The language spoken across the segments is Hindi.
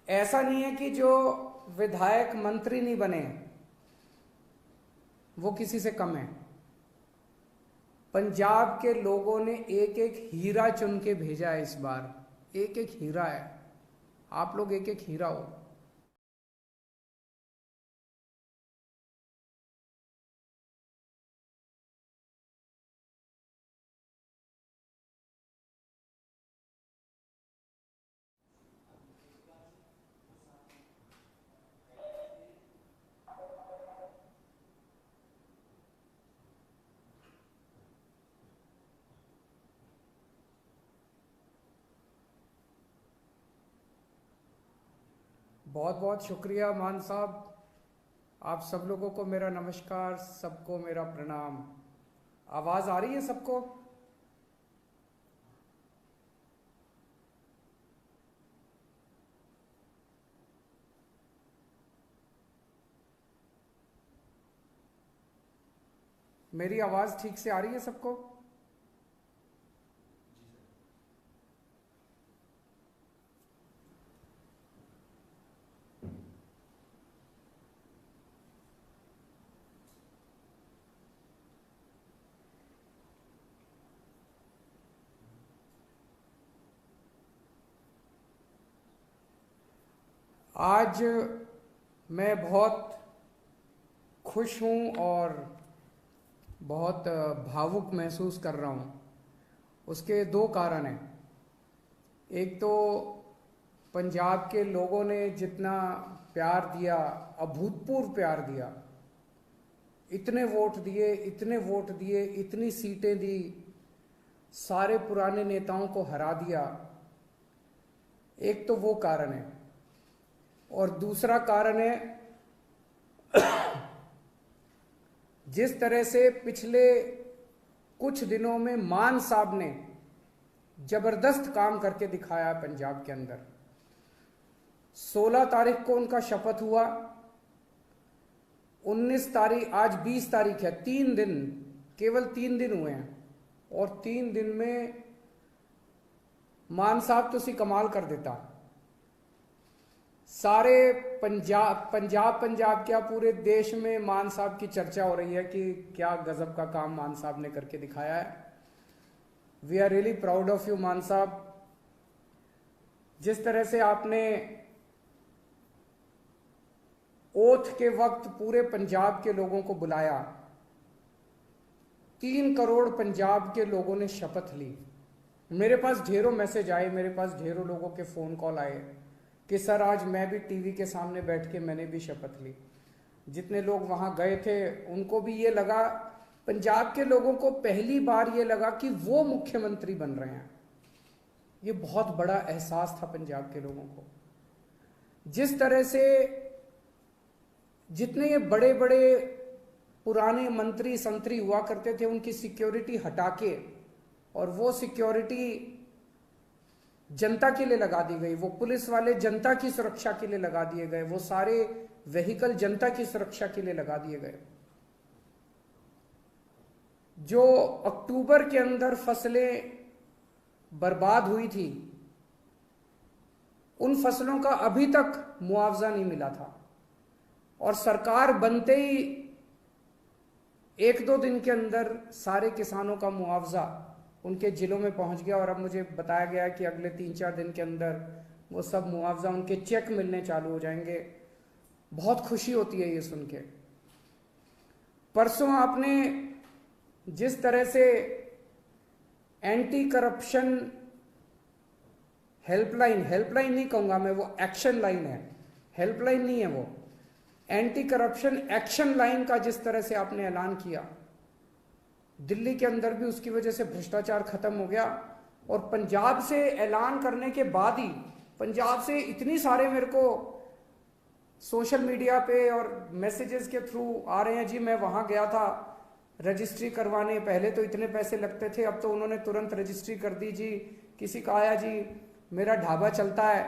ऐसा नहीं है कि जो विधायक मंत्री नहीं बने वो किसी से कम है। पंजाब के लोगों ने एक एक हीरा चुन के भेजा है इस बार, एक एक हीरा है। आप लोग एक एक हीरा हो। बहुत बहुत शुक्रिया मान साहब। आप सब लोगों को मेरा नमस्कार, सबको मेरा प्रणाम। आवाज आ रही है सबको? मेरी आवाज ठीक से आ रही है सबको? आज मैं बहुत खुश हूं और बहुत भावुक महसूस कर रहा हूं। उसके दो कारण हैं। एक तो पंजाब के लोगों ने जितना प्यार दिया, अभूतपूर्व प्यार दिया, इतने वोट दिए, इतने वोट दिए, इतनी सीटें दी, सारे पुराने नेताओं को हरा दिया। एक तो वो कारण है। और दूसरा कारण है जिस तरह से पिछले कुछ दिनों में मान साहब ने जबरदस्त काम करके दिखाया है पंजाब के अंदर। 16 तारीख को उनका शपथ हुआ, 19 तारीख, आज 20 तारीख है, 3 दिन, केवल 3 दिन हुए हैं। और 3 दिन में मान साहब तुसी कमाल कर देता। सारे पंजाब क्या पूरे देश में मान साहब की चर्चा हो रही है कि क्या गजब का काम मान साहब ने करके दिखाया है। We are really proud of you Mann साहब। जिस तरह से आपने ओथ के वक्त पूरे पंजाब के लोगों को बुलाया, 3 करोड़ पंजाब के लोगों ने शपथ ली। मेरे पास ढेरों मैसेज आए, मेरे पास ढेरों लोगों के फोन कॉल आए कि सर आज मैं भी टीवी के सामने बैठ के मैंने भी शपथ ली। जितने लोग वहां गए थे उनको भी ये लगा, पंजाब के लोगों को पहली बार ये लगा कि वो मुख्यमंत्री बन रहे हैं। ये बहुत बड़ा एहसास था पंजाब के लोगों को। जिस तरह से जितने ये बड़े बड़े पुराने मंत्री संतरी हुआ करते थे उनकी सिक्योरिटी हटा के और वो सिक्योरिटी जनता के लिए लगा दी गई, वो पुलिस वाले जनता की सुरक्षा के लिए लगा दिए गए, वो सारे व्हीकल जनता की सुरक्षा के लिए लगा दिए गए। जो अक्टूबर के अंदर फसलें बर्बाद हुई थी उन फसलों का अभी तक मुआवजा नहीं मिला था। और सरकार बनते ही 1-2 दिन के अंदर सारे किसानों का मुआवजा उनके जिलों में पहुंच गया। और अब मुझे बताया गया कि अगले 3-4 दिन के अंदर वो सब मुआवजा उनके चेक मिलने चालू हो जाएंगे। बहुत खुशी होती है ये सुन के। परसों आपने जिस तरह से एंटी करप्शन हेल्पलाइन, हेल्पलाइन नहीं कहूंगा मैं, वो एक्शन लाइन है, हेल्पलाइन नहीं है, वो एंटी करप्शन एक्शन लाइन का जिस तरह से आपने ऐलान किया, दिल्ली के अंदर भी उसकी वजह से भ्रष्टाचार खत्म हो गया। और पंजाब से ऐलान करने के बाद ही पंजाब से इतनी सारे मेरे को सोशल मीडिया पे और मैसेजेस के थ्रू आ रहे हैं, जी मैं वहां गया था रजिस्ट्री करवाने, पहले तो इतने पैसे लगते थे, अब तो उन्होंने तुरंत रजिस्ट्री कर दी जी। किसी का आया, जी मेरा ढाबा चलता है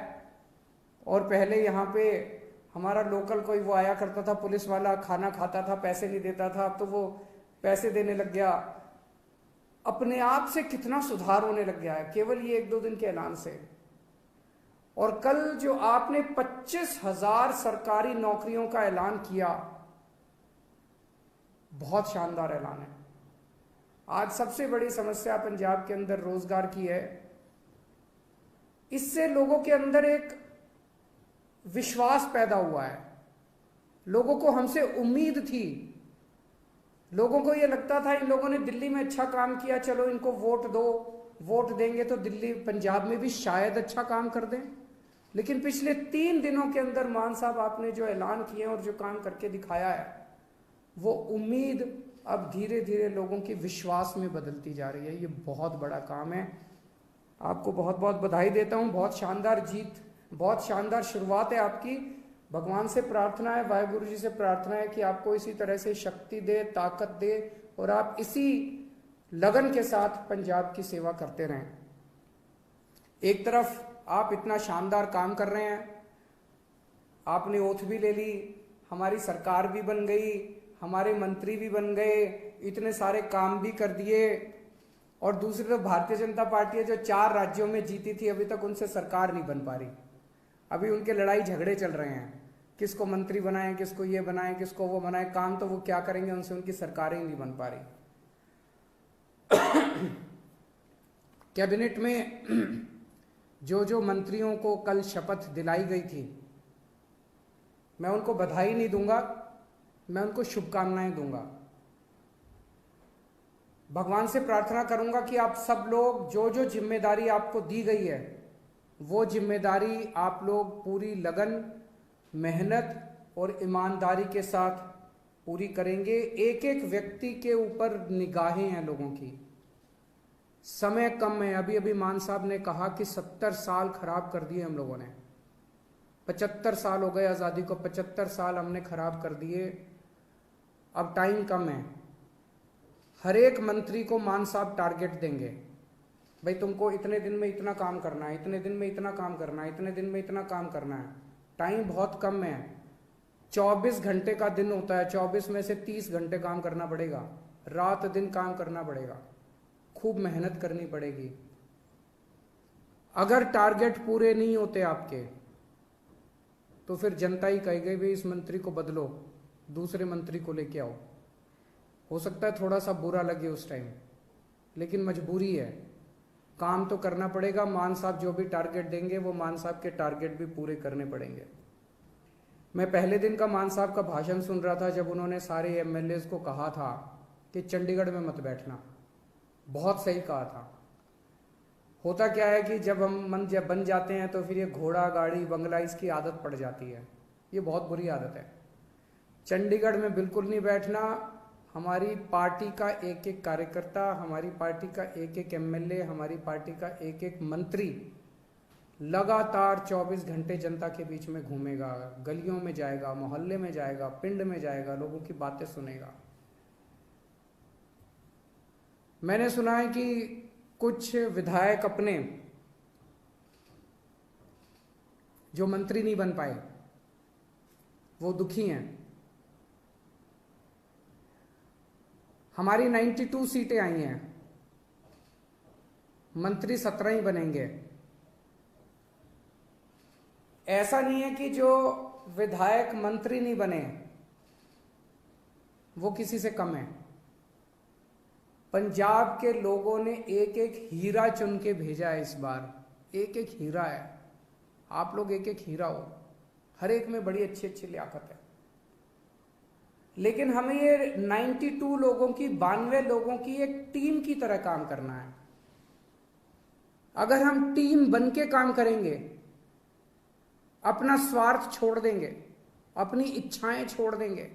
और पहले यहाँ पे हमारा लोकल कोई वो आया करता था पुलिस वाला, खाना खाता था, पैसे नहीं देता था, अब तो वो पैसे देने लग गया। अपने आप से कितना सुधार होने लग गया है केवल ये 1-2 दिन के ऐलान से। और कल जो आपने 25,000 सरकारी नौकरियों का ऐलान किया, बहुत शानदार ऐलान है। आज सबसे बड़ी समस्या पंजाब के अंदर रोजगार की है। इससे लोगों के अंदर एक विश्वास पैदा हुआ है। लोगों को हमसे उम्मीद थी, लोगों को यह लगता था इन लोगों ने दिल्ली में अच्छा काम किया, चलो इनको वोट दो, वोट देंगे तो दिल्ली पंजाब में भी शायद अच्छा काम कर दें। लेकिन पिछले 3 दिनों के अंदर मान साहब आपने जो ऐलान किए और जो काम करके दिखाया है, वो उम्मीद अब धीरे धीरे लोगों की विश्वास में बदलती जा रही है। ये बहुत बड़ा काम है। आपको बहुत बहुत बधाई देता हूँ। बहुत शानदार जीत, बहुत शानदार शुरुआत है आपकी। भगवान से प्रार्थना है, वाहिगुरु जी से प्रार्थना है कि आपको इसी तरह से शक्ति दे, ताकत दे और आप इसी लगन के साथ पंजाब की सेवा करते रहें। एक तरफ आप इतना शानदार काम कर रहे हैं, आपने ओथ भी ले ली, हमारी सरकार भी बन गई, हमारे मंत्री भी बन गए, इतने सारे काम भी कर दिए, और दूसरी तरफ भारतीय जनता पार्टी है जो 4 राज्यों में जीती थी, अभी तक उनसे सरकार नहीं बन पा रही। अभी उनके लड़ाई झगड़े चल रहे हैं, किसको मंत्री बनाएं, किसको ये बनाएं, किसको वो बनाएं। काम तो वो क्या करेंगे, उनसे उनकी सरकारें ही नहीं बन पा रही। कैबिनेट में जो मंत्रियों को कल शपथ दिलाई गई थी, मैं उनको बधाई नहीं दूंगा, मैं उनको शुभकामनाएं दूंगा। भगवान से प्रार्थना करूंगा कि आप सब लोग जो जो जिम्मेदारी आपको दी गई है, वो जिम्मेदारी आप लोग पूरी लगन, मेहनत और ईमानदारी के साथ पूरी करेंगे। एक एक व्यक्ति के ऊपर निगाहें हैं लोगों की, समय कम है। अभी अभी मान साहब ने कहा कि 70 साल खराब कर दिए हम लोगों ने। 75 साल हो गए आज़ादी को, 75 साल हमने खराब कर दिए। अब टाइम कम है। हर एक मंत्री को मान साहब टारगेट देंगे, भाई तुमको इतने दिन में इतना काम करना है, इतने दिन में इतना काम करना है, इतने दिन में इतना काम करना है। टाइम बहुत कम है। 24 घंटे का दिन होता है, 24 में से 30 घंटे काम करना पड़ेगा, रात दिन काम करना पड़ेगा, खूब मेहनत करनी पड़ेगी। अगर टारगेट पूरे नहीं होते आपके, तो फिर जनता ही कहेगी भाई इस मंत्री को बदलो, दूसरे मंत्री को लेके आओ। हो सकता है थोड़ा सा बुरा लगे उस टाइम, लेकिन मजबूरी है, काम तो करना पड़ेगा। मान साहब जो भी टारगेट देंगे वो मान साहब के टारगेट भी पूरे करने पड़ेंगे। मैं पहले दिन का मान साहब का भाषण सुन रहा था, जब उन्होंने सारे एमएलएज को कहा था कि चंडीगढ़ में मत बैठना। बहुत सही कहा था। होता क्या है कि जब हम जब बन जाते हैं तो फिर ये घोड़ा गाड़ी बंगला इसकी आदत पड़ जाती है। ये बहुत बुरी आदत है। चंडीगढ़ में बिल्कुल नहीं बैठना। हमारी पार्टी का एक एक कार्यकर्ता, हमारी पार्टी का एक एक एमएलए, हमारी पार्टी का एक एक मंत्री लगातार 24 घंटे जनता के बीच में घूमेगा, गलियों में जाएगा, मोहल्ले में जाएगा, पिंड में जाएगा, लोगों की बातें सुनेगा। मैंने सुना है कि कुछ विधायक अपने जो मंत्री नहीं बन पाए वो दुखी हैं। हमारी 92 सीटें आई हैं, मंत्री 17 ही बनेंगे। ऐसा नहीं है कि जो विधायक मंत्री नहीं बने वो किसी से कम है। पंजाब के लोगों ने एक एक हीरा चुन के भेजा है इस बार। एक एक हीरा है। आप लोग एक एक हीरा हो, हर एक में बड़ी अच्छी अच्छी लियाकत है। लेकिन हमें ये 92 लोगों की, 92 लोगों की एक टीम की तरह काम करना है। अगर हम टीम बन के काम करेंगे, अपना स्वार्थ छोड़ देंगे, अपनी इच्छाएं छोड़ देंगे,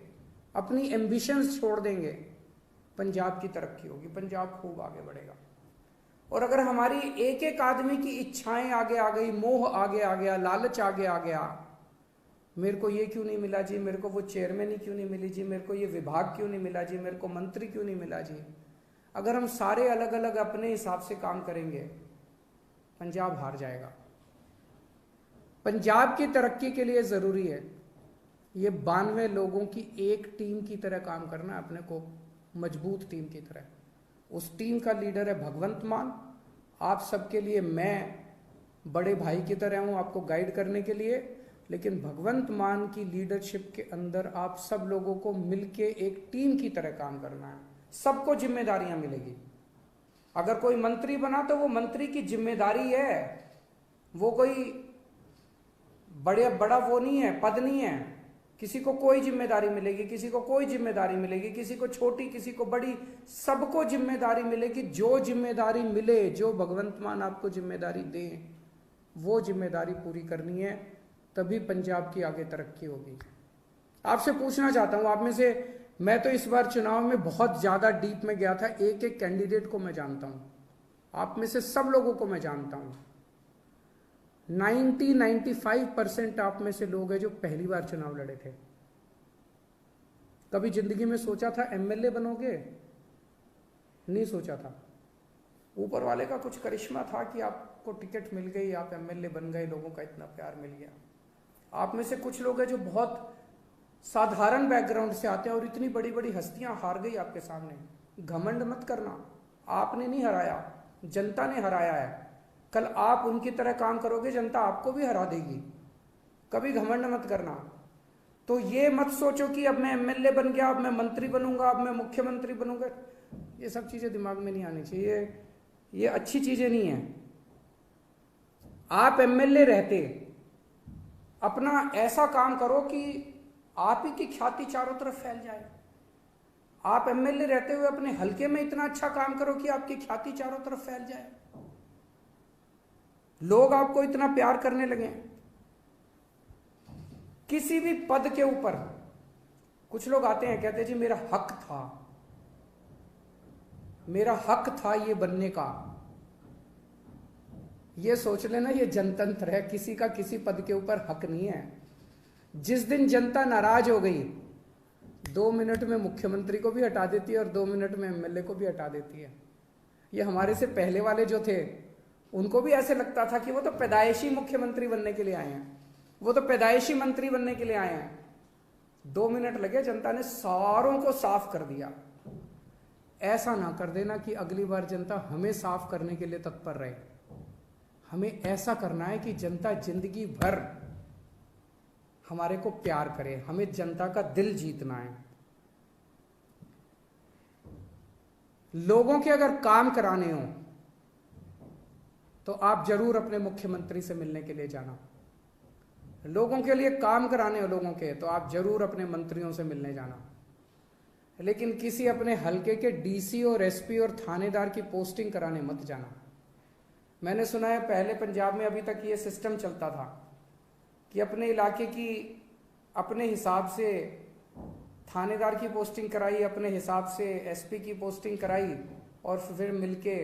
अपनी एम्बिशंस छोड़ देंगे, पंजाब की तरक्की होगी, पंजाब खूब आगे बढ़ेगा। और अगर हमारी एक एक आदमी की इच्छाएं आगे आ गई, मोह आगे आ गया, लालच आगे आ गया, मेरे को ये क्यों नहीं मिला जी, मेरे को वो चेयरमैन ही क्यों नहीं मिली जी, मेरे को ये विभाग क्यों नहीं मिला जी, मेरे को मंत्री क्यों नहीं मिला जी। अगर हम सारे अलग अलग अपने हिसाब से काम करेंगे, पंजाब हार जाएगा। पंजाब की तरक्की के लिए जरूरी है ये 92 लोगों की एक टीम की तरह काम करना, अपने को मजबूत टीम की तरह। उस टीम का लीडर है भगवंत मान। आप सबके लिए मैं बड़े भाई की तरह हूं आपको गाइड करने के लिए, लेकिन भगवंत मान की लीडरशिप के अंदर आप सब लोगों को मिलके एक टीम की तरह काम करना है। सबको जिम्मेदारियां मिलेगी। अगर कोई मंत्री बना तो वो मंत्री की जिम्मेदारी है, वो कोई बड़ा वो नहीं है, पद नहीं है। किसी को कोई जिम्मेदारी मिलेगी, किसी को कोई जिम्मेदारी मिलेगी, किसी को छोटी, किसी को बड़ी, सबको जिम्मेदारी मिलेगी। जो जिम्मेदारी मिले, जो भगवंत मान आपको जिम्मेदारी दे, वो जिम्मेदारी पूरी करनी है, तभी पंजाब की आगे तरक्की होगी। आपसे पूछना चाहता हूं, आप में से, मैं तो इस बार चुनाव में बहुत ज्यादा डीप में गया था, एक एक कैंडिडेट को मैं जानता हूं, आप में से सब लोगों को मैं जानता हूं। 95% आप में से लोग हैं जो पहली बार चुनाव लड़े थे। कभी जिंदगी में सोचा था एमएलए बनोगे? नहीं सोचा था। ऊपर वाले का कुछ करिश्मा था कि आपको टिकट मिल गई, आप एमएलए बन गए, लोगों का इतना प्यार मिल गया। आप में से कुछ लोग हैं जो बहुत साधारण बैकग्राउंड से आते हैं और इतनी बड़ी बड़ी हस्तियां हार गई आपके सामने। घमंड मत करना, आपने नहीं हराया, जनता ने हराया है। कल आप उनकी तरह काम करोगे, जनता आपको भी हरा देगी। कभी घमंड मत करना। तो ये मत सोचो कि अब मैं एमएलए बन गया, अब मैं मंत्री बनूंगा, अब मैं मुख्यमंत्री बनूंगा। ये सब चीजें दिमाग में नहीं आनी चाहिए, ये अच्छी चीजें नहीं है। आप एमएलए रहते, अपना ऐसा काम करो कि आप ही की ख्याति चारों तरफ फैल जाए। आप एमएलए रहते हुए अपने हलके में इतना अच्छा काम करो कि आपकी ख्याति चारों तरफ फैल जाए, लोग आपको इतना प्यार करने लगे। किसी भी पद के ऊपर कुछ लोग आते हैं, कहते हैं जी मेरा हक था, मेरा हक था ये बनने का। ये सोच लेना ये जनतंत्र है, किसी का किसी पद के ऊपर हक नहीं है। जिस दिन जनता नाराज हो गई, 2 मिनट में मुख्यमंत्री को भी हटा देती है और 2 मिनट में एमएलए को भी हटा देती है। ये हमारे से पहले वाले जो थे, उनको भी ऐसे लगता था कि वो तो पैदाइशी मुख्यमंत्री बनने के लिए आए हैं, वो तो पैदाइशी मंत्री बनने के लिए आए हैं। 2 मिनट लगे, जनता ने सारों को साफ कर दिया। ऐसा ना कर देना कि अगली बार जनता हमें साफ करने के लिए तत्पर रहे। हमें ऐसा करना है कि जनता जिंदगी भर हमारे को प्यार करे, हमें जनता का दिल जीतना है। लोगों के अगर काम कराने हो तो आप जरूर अपने मुख्यमंत्री से मिलने के लिए जाना। लोगों के लिए काम कराने हो लोगों के, तो आप जरूर अपने मंत्रियों से मिलने जाना। लेकिन किसी अपने हलके के डीसी और एसपी और थानेदार की पोस्टिंग कराने मत जाना। मैंने सुना है पहले पंजाब में अभी तक ये सिस्टम चलता था कि अपने इलाके की अपने हिसाब से थानेदार की पोस्टिंग कराई, अपने हिसाब से एसपी की पोस्टिंग कराई और फिर मिलके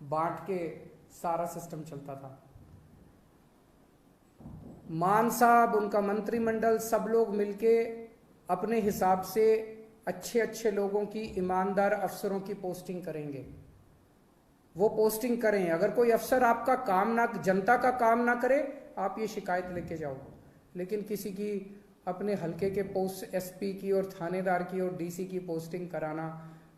बांट के सारा सिस्टम चलता था। मान साहब, उनका मंत्रिमंडल, सब लोग मिलके अपने हिसाब से अच्छे अच्छे लोगों की, ईमानदार अफसरों की पोस्टिंग करेंगे। वो पोस्टिंग करें। अगर कोई अफसर आपका काम ना, जनता का काम ना करे, आप ये शिकायत लेके जाओ। लेकिन किसी की अपने हलके के पोस्ट, एसपी की और थानेदार की और डीसी की पोस्टिंग कराना,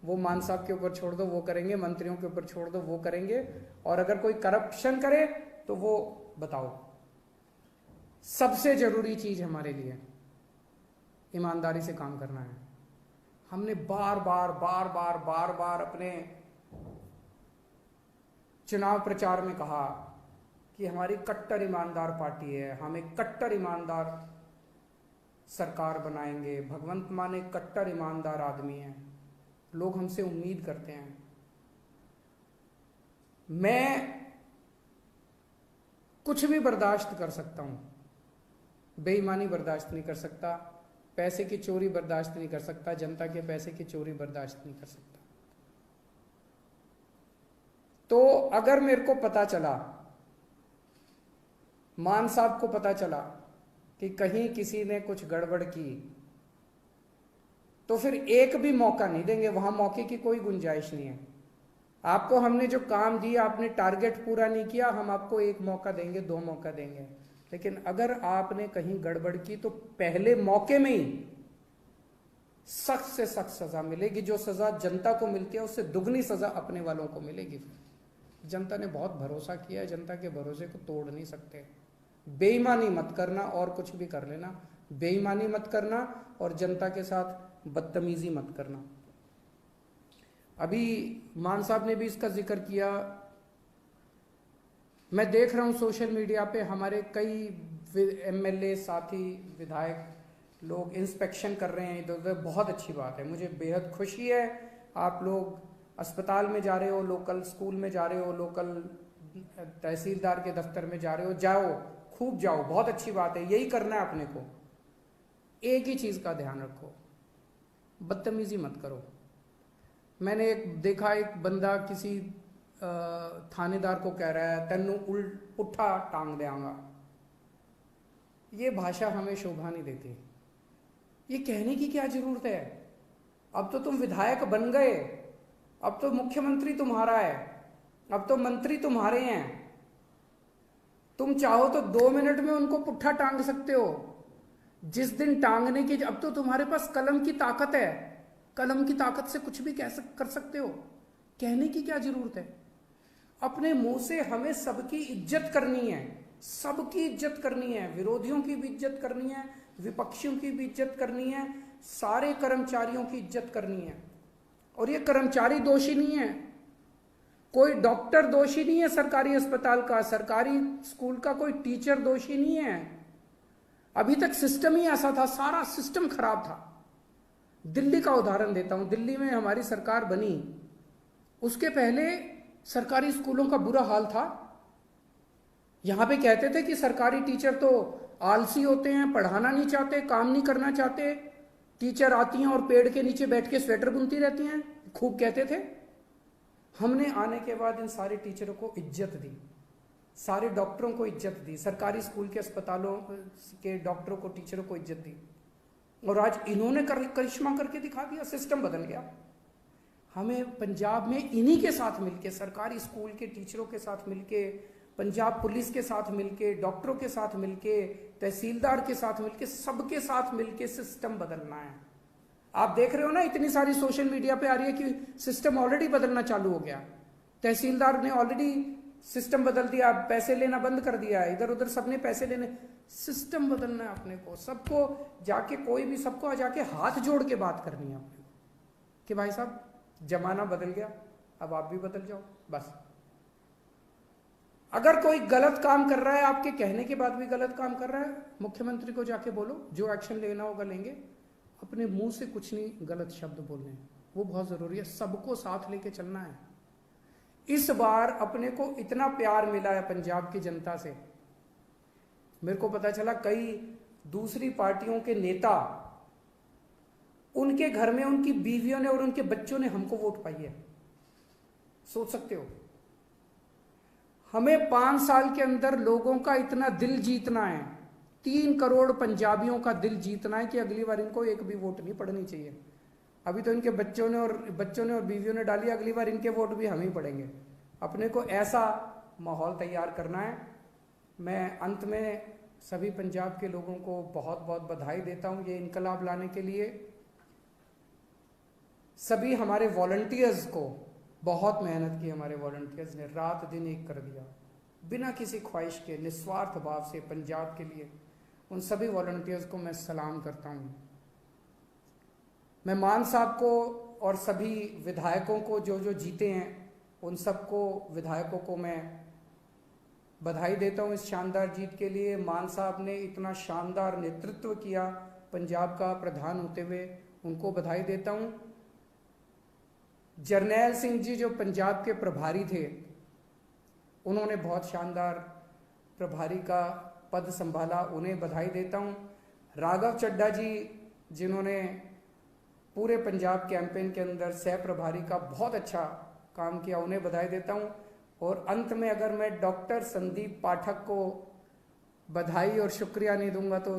वो मान साहब के ऊपर छोड़ दो, वो करेंगे। मंत्रियों के ऊपर छोड़ दो, वो करेंगे। और अगर कोई करप्शन करे तो वो बताओ। सबसे जरूरी चीज हमारे लिए ईमानदारी से काम करना है। हमने बार बार अपने चुनाव प्रचार में कहा कि हमारी कट्टर ईमानदार पार्टी है, हम एक कट्टर ईमानदार सरकार बनाएंगे। भगवंत मान एक कट्टर ईमानदार आदमी है, लोग हमसे उम्मीद करते हैं। मैं कुछ भी बर्दाश्त कर सकता हूं, बेईमानी बर्दाश्त नहीं कर सकता, पैसे की चोरी बर्दाश्त नहीं कर सकता, जनता के पैसे की चोरी बर्दाश्त नहीं कर सकता। तो अगर मेरे को पता चला, मान साहब को पता चला कि कहीं किसी ने कुछ गड़बड़ की, तो फिर एक भी मौका नहीं देंगे। वहां मौके की कोई गुंजाइश नहीं है। आपको हमने जो काम दिया, आपने टारगेट पूरा नहीं किया, हम आपको 1 मौका देंगे, 2 मौका देंगे। लेकिन अगर आपने कहीं गड़बड़ की तो पहले मौके में ही सख्त से सख्त सजा मिलेगी। जो सजा जनता को मिलती है उससे दुगनी सजा अपने वालों को मिलेगी। जनता ने बहुत भरोसा किया है, जनता के भरोसे को तोड़ नहीं सकते। बेईमानी मत करना और कुछ भी कर लेना, बेईमानी मत करना और जनता के साथ बदतमीजी मत करना। अभी मान साहब ने भी इसका जिक्र किया। मैं देख रहा हूं सोशल मीडिया पे हमारे कई एमएलए साथी विधायक लोग इंस्पेक्शन कर रहे हैं इधर उधर। बहुत अच्छी बात है, मुझे बेहद खुशी है। आप लोग अस्पताल में जा रहे हो, लोकल स्कूल में जा रहे हो, लोकल तहसीलदार के दफ्तर में जा रहे हो, जाओ, खूब जाओ, बहुत अच्छी बात है, यही करना है अपने को। एक ही चीज का ध्यान रखो, बदतमीजी मत करो। मैंने देखा एक बंदा किसी थानेदार को कह रहा है तेनू पुट्ठा टांग देंगा। ये भाषा हमें शोभा नहीं देती। ये कहने की क्या जरूरत है? अब तो तुम विधायक बन गए, अब तो मुख्यमंत्री तुम्हारा है, अब तो मंत्री तुम्हारे हैं। तुम चाहो तो 2 मिनट में उनको पुट्ठा टांग सकते हो। जिस दिन टांगने की, अब तो तुम्हारे पास कलम की ताकत है, कलम की ताकत से कुछ भी कर सकते हो। कहने की क्या जरूरत है? अपने मुंह से हमें सबकी इज्जत करनी है, सबकी इज्जत करनी है, विरोधियों की भी इज्जत करनी है, विपक्षियों की भी इज्जत करनी है, सारे कर्मचारियों की इज्जत करनी है। और ये कर्मचारी दोषी नहीं है, कोई डॉक्टर दोषी नहीं है सरकारी अस्पताल का, सरकारी स्कूल का कोई टीचर दोषी नहीं है। अभी तक सिस्टम ही ऐसा था, सारा सिस्टम खराब था। दिल्ली का उदाहरण देता हूं, दिल्ली में हमारी सरकार बनी, उसके पहले सरकारी स्कूलों का बुरा हाल था। यहां पे कहते थे कि सरकारी टीचर तो आलसी होते हैं, पढ़ाना नहीं चाहते, काम नहीं करना चाहते। टीचर आती हैं और पेड़ के नीचे बैठ के स्वेटर बुनती रहती हैं, खूब कहते थे। हमने आने के बाद इन सारे टीचरों को इज्जत दी, सारे डॉक्टरों को इज्जत दी, सरकारी स्कूल के अस्पतालों के डॉक्टरों को, टीचरों को इज्जत दी। और आज इन्होंने करिश्मा करके दिखा दिया, सिस्टम बदल गया। हमें पंजाब में इन्हीं के साथ मिलके, सरकारी स्कूल के टीचरों के साथ मिलके, पंजाब पुलिस के साथ मिलके, डॉक्टरों के साथ मिलके, तहसीलदार के साथ मिलके, सबके साथ मिलके सिस्टम बदलना है। आप देख रहे हो ना, इतनी सारी सोशल मीडिया पे आ रही है कि सिस्टम ऑलरेडी बदलना चालू हो गया। तहसीलदार ने ऑलरेडी सिस्टम बदल दिया, पैसे लेना बंद कर दिया है, इधर उधर सबने पैसे लेने। सिस्टम बदलना है अपने को, सबको जाके, कोई भी सबको जाके हाथ जोड़ के बात करनी है अपने को कि भाई साहब जमाना बदल गया, अब आप भी बदल जाओ। बस अगर कोई गलत काम कर रहा है, आपके कहने के बाद भी गलत काम कर रहा है, मुख्यमंत्री को जाके बोलो, जो एक्शन लेना होगा लेंगे। अपने मुंह से कुछ नहीं गलत शब्द बोलने हैं, वो बहुत जरूरी है। सबको साथ लेके चलना है। इस बार अपने को इतना प्यार मिला है पंजाब की जनता से। मेरे को पता चला कई दूसरी पार्टियों के नेता, उनके घर में उनकी बीवियों ने और उनके बच्चों ने हमको वोट पाई है। सोच सकते हो? हमें 5 साल के अंदर लोगों का इतना दिल जीतना है, 3 करोड़ पंजाबियों का दिल जीतना है कि अगली बार इनको एक भी वोट नहीं पड़नी चाहिए। अभी तो इनके बच्चों ने और बीवियों ने डाली, अगली बार इनके वोट भी हम ही पड़ेंगे। अपने को ऐसा माहौल तैयार करना है। मैं अंत में सभी पंजाब के लोगों को बहुत बहुत बधाई देता हूं ये इनकलाब लाने के लिए। सभी हमारे वॉलंटियर्स को, बहुत मेहनत की हमारे वॉलंटियर्स ने, रात दिन एक कर दिया, बिना किसी ख्वाहिश के, निस्वार्थ भाव से पंजाब के लिए। उन सभी वॉलंटियर्स को मैं सलाम करता हूं। मैं मान साहब को और सभी विधायकों को जो जीते हैं, उन सबको विधायकों को मैं बधाई देता हूं इस शानदार जीत के लिए। मान साहब ने इतना शानदार नेतृत्व किया पंजाब का प्रधान होते हुए, उनको बधाई देता हूं। जरनैल सिंह जी जो पंजाब के प्रभारी थे, उन्होंने बहुत शानदार प्रभारी का पद संभाला, उन्हें बधाई देता हूं। राघव चड्ढा जी जिन्होंने पूरे पंजाब कैंपेन के अंदर सह प्रभारी का बहुत अच्छा काम किया, उन्हें बधाई देता हूं। और अंत में अगर मैं डॉक्टर संदीप पाठक को बधाई और शुक्रिया नहीं दूंगा तो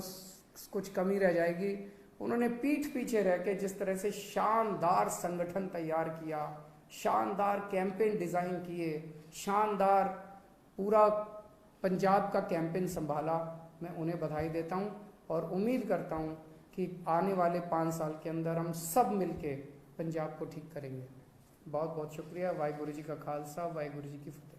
कुछ कमी रह जाएगी। उन्होंने पीठ पीछे रह के जिस तरह से शानदार संगठन तैयार किया, शानदार कैंपेन डिजाइन किए, शानदार पूरा पंजाब का कैंपेन संभाला, मैं उन्हें बधाई देता हूं। और उम्मीद करता हूं कि आने वाले 5 साल के अंदर हम सब मिलके पंजाब को ठीक करेंगे। बहुत बहुत शुक्रिया। वाहिगुरु जी का खालसा, वाहिगुरु जी की फतेह।